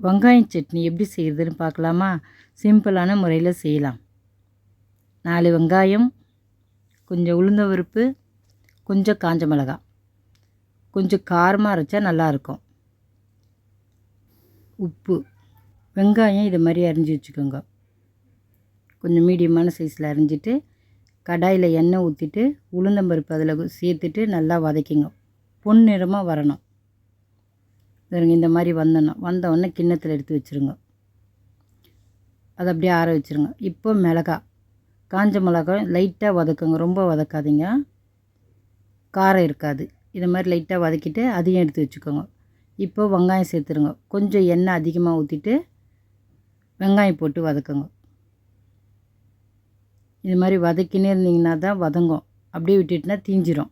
வெங்காய சட்னி எப்படி செய்கிறதுன்னு பார்க்கலாமா? சிம்பிளான முறையில் செய்யலாம். 4 வெங்காயம், கொஞ்சம் உளுந்த பருப்பு, கொஞ்சம் காஞ்ச மிளகாய், கொஞ்சம் காரமாக அரைச்சா நல்லாயிருக்கும். உப்பு, வெங்காயம் இதை மாதிரி அரிஞ்சு வச்சுக்கோங்க. கொஞ்சம் மீடியமான சைஸில் அரிஞ்சிட்டு கடாயில் எண்ணெய் ஊற்றிட்டு உளுந்தம்பருப்பு அதில் சேர்த்துட்டு நல்லா வதக்கிங்க. பொன்னிறமாக வரணும். இந்த மாதிரி வந்தோடனே கிண்ணத்தில் எடுத்து வச்சுருங்க. அதை அப்படியே ஆற வச்சுருங்க. இப்போ மிளகாய், காஞ்ச மிளகாய் லைட்டாக வதக்குங்க, ரொம்ப வதக்காதீங்க, காரம் இருக்காது. இதை மாதிரி லைட்டாக வதக்கிட்டு அதையும் எடுத்து வச்சுக்கோங்க. இப்போ வெங்காயம் சேர்த்துருங்க. கொஞ்சம் எண்ணெய் அதிகமாக ஊற்றிட்டு வெங்காயம் போட்டு வதக்குங்க. இது மாதிரி வதக்கினே இருந்தீங்கன்னா தான் வதங்கும். அப்படியே விட்டுட்டுனா தீஞ்சிரும்.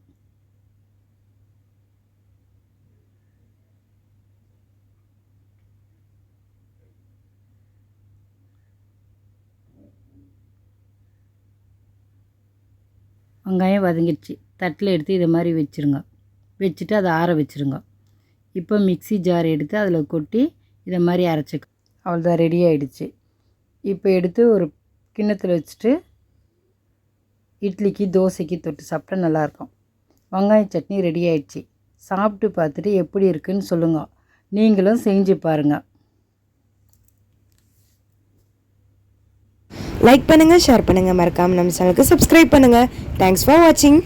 வெங்காயம் வதங்கிடுச்சு. தட்டில் எடுத்து இதை மாதிரி வச்சுட்டு அதை ஆற வச்சுருங்க. இப்போ மிக்ஸி ஜார் எடுத்து அதில் கொட்டி இதை மாதிரி அரைச்சிக்க. அவ்வளோதான், ரெடி ஆகிடுச்சு. இப்போ எடுத்து ஒரு கிண்ணத்தில் வச்சுட்டு இட்லிக்கு தோசைக்கு தொட்டு சாப்பிட்டா நல்லாயிருக்கும். வெங்காய சட்னி ரெடி ஆகிடுச்சு. சாப்பிட்டு பார்த்துட்டு எப்படி இருக்குன்னு சொல்லுங்கள். நீங்களும் செஞ்சு பாருங்கள். லைக் பண்ணுங்கள், ஷேர் பண்ணுங்கள், மறக்காமல் நம்ம சேனலுக்கு சப்ஸ்கிரைப் பண்ணுங்கள். தேங்க்ஸ் ஃபார் வாட்சிங்.